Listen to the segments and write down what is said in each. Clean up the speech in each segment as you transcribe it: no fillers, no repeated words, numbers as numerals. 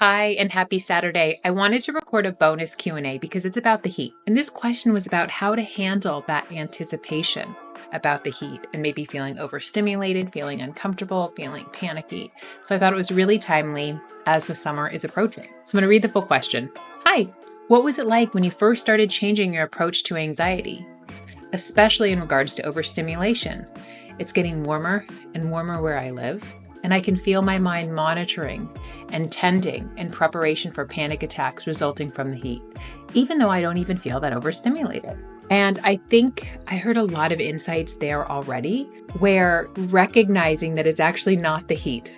Hi, and happy Saturday. I wanted to record a bonus Q&A because it's about the heat. And this question was about how to handle that anticipation about the heat and maybe feeling overstimulated, feeling uncomfortable, feeling panicky. So I thought it was really timely as the summer is approaching. So I'm going to read the full question. Hi, what was it like when you first started changing your approach to anxiety, especially in regards to overstimulation? It's getting warmer and warmer where I live, and I can feel my mind monitoring and tending in preparation for panic attacks resulting from the heat, even though I don't even feel that overstimulated. And I think I heard a lot of insights there already, where recognizing that it's actually not the heat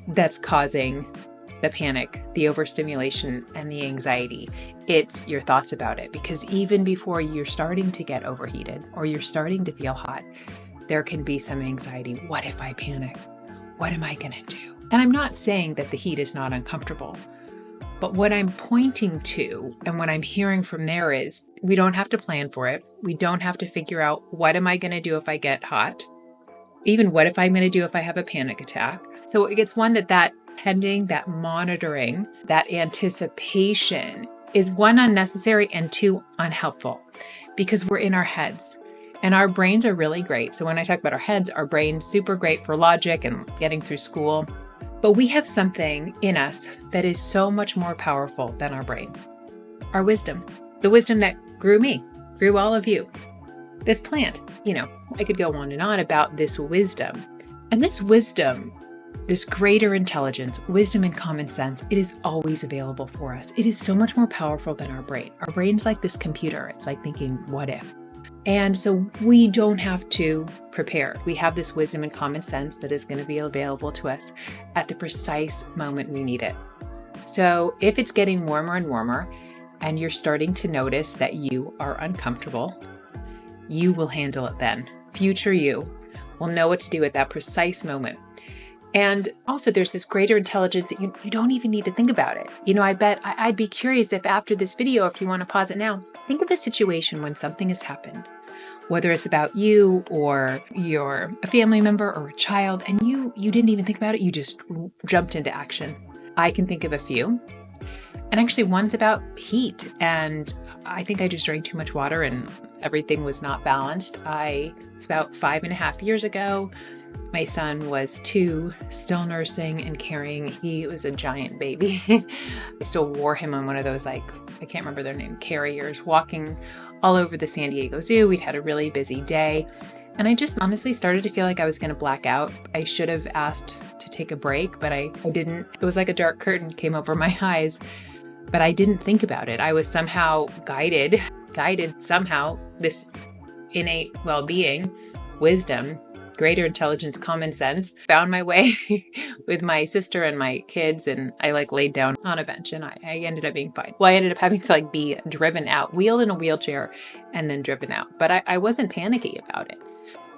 that's causing the panic, the overstimulation, and the anxiety. It's your thoughts about it. Because even before you're starting to get overheated or you're starting to feel hot, there can be some anxiety. What if I panic? What am I going to do? And I'm not saying that the heat is not uncomfortable, but what I'm pointing to and what I'm hearing from there is we don't have to plan for it. We don't have to figure out what am I going to do if I get hot? Even what if I'm going to do if I have a panic attack? So it's one that tending, that monitoring, that anticipation is one, unnecessary, and two, unhelpful, because we're in our heads. And our brains are really great. So when I talk about our heads, our brain's super great for logic and getting through school. But we have something in us that is so much more powerful than our brain. Our wisdom. The wisdom that grew me, grew all of you. This plant, I could go on and on about this wisdom. And this wisdom, this greater intelligence, wisdom and common sense, it is always available for us. It is so much more powerful than our brain. Our brain's like this computer. It's like thinking, what if? And so we don't have to prepare. We have this wisdom and common sense that is going to be available to us at the precise moment we need it. So if it's getting warmer and warmer and you're starting to notice that you are uncomfortable, you will handle it then. Future you will know what to do at that precise moment. And also there's this greater intelligence that you don't even need to think about it. I bet I'd be curious if after this video, if you want to pause it now, think of a situation when something has happened, whether it's about you or you're a family member or a child, and you didn't even think about it. You just jumped into action. I can think of a few. And actually one's about heat. And I think I just drank too much water and everything was not balanced. It's about 5.5 years ago. My son was 2, still nursing and carrying. He was a giant baby. I still wore him on one of those, I can't remember their name, carriers, walking all over the San Diego Zoo. We'd had a really busy day. And I just honestly started to feel like I was going to black out. I should have asked to take a break, but I didn't. It was like a dark curtain came over my eyes, but I didn't think about it. I was somehow guided somehow, this innate well-being, wisdom, greater intelligence, common sense, found my way with my sister and my kids. And I laid down on a bench and I ended up being fine. Well, I ended up having to be driven out, wheeled in a wheelchair and then driven out. But I wasn't panicky about it.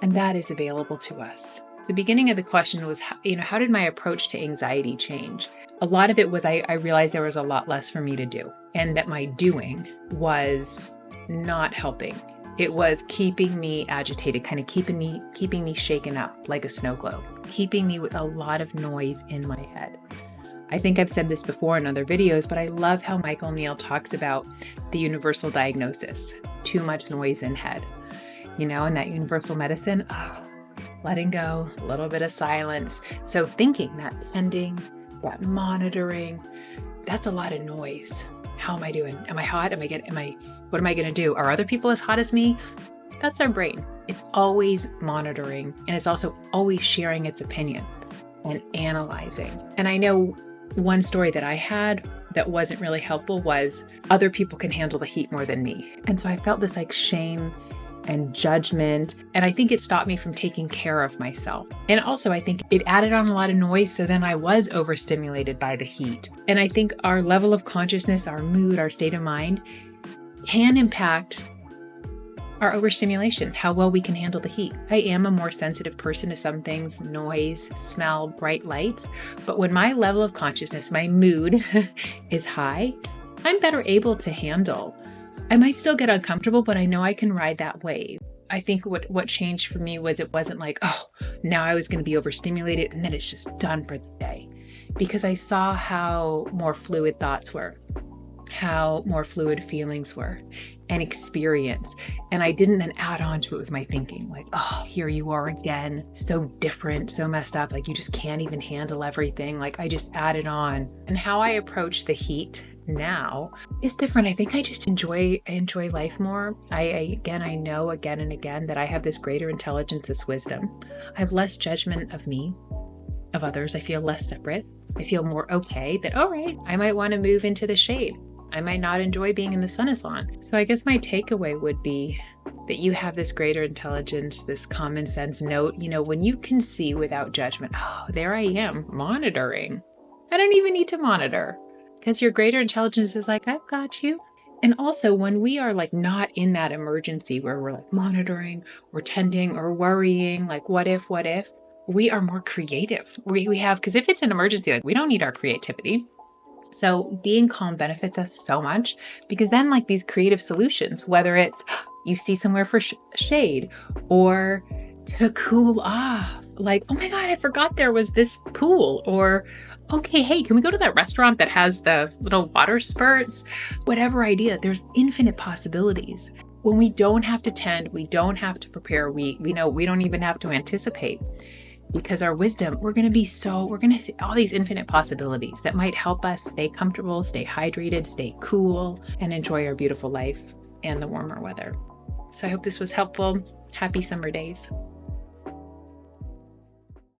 And that is available to us. The beginning of the question was, how did my approach to anxiety change? A lot of it was I realized there was a lot less for me to do and that my doing was not helping. It was keeping me agitated, kind of keeping me shaken up like a snow globe, keeping me with a lot of noise in my head. I think I've said this before in other videos, but I love how Michael Neal talks about the universal diagnosis, too much noise in head, and that universal medicine, letting go, a little bit of silence. So thinking, that tending, that monitoring, that's a lot of noise. How am I doing? Am I hot? What am I going to do? Are other people as hot as me? That's our brain. It's always monitoring, and it's also always sharing its opinion and analyzing. And I know one story that I had that wasn't really helpful was other people can handle the heat more than me. And so I felt this shame and judgment. And I think it stopped me from taking care of myself. And also I think it added on a lot of noise. So then I was overstimulated by the heat. And I think our level of consciousness, our mood, our state of mind can impact our overstimulation, how well we can handle the heat. I am a more sensitive person to some things, noise, smell, bright lights. But when my level of consciousness, my mood is high, I'm better able to handle. I might still get uncomfortable, but I know I can ride that wave. I think what changed for me was it wasn't now I was going to be overstimulated and then it's just done for the day. because I saw how more fluid thoughts were, how more fluid feelings were, and experience. And I didn't then add on to it with my thinking, like, oh, here you are again, so different, so messed up, like you just can't even handle everything. Like I just added on. And how I approach the heat now is different. I think I just enjoy life more. I know again and again that I have this greater intelligence, this wisdom. I have less judgment of me, of others. I feel less separate. I feel more okay that, all right, I might want to move into the shade. I might not enjoy being in the sun as long. So I guess my takeaway would be that you have this greater intelligence, this common sense note, when you can see without judgment, oh, there I am monitoring. I don't even need to monitor because your greater intelligence is like, I've got you. And also when we are like not in that emergency where we're like monitoring or tending or worrying, like what if, we are more creative. We have, because if it's an emergency, like we don't need our creativity. So being calm benefits us so much because then like these creative solutions, whether it's you see somewhere for shade or to cool off, like, oh my God, I forgot there was this pool, or okay, hey, can we go to that restaurant that has the little water spurts? Whatever idea, there's infinite possibilities. When we don't have to tend, we don't have to prepare, we don't even have to anticipate. Because our wisdom, we're going to see all these infinite possibilities that might help us stay comfortable, stay hydrated, stay cool, and enjoy our beautiful life and the warmer weather. So I hope this was helpful. Happy summer days.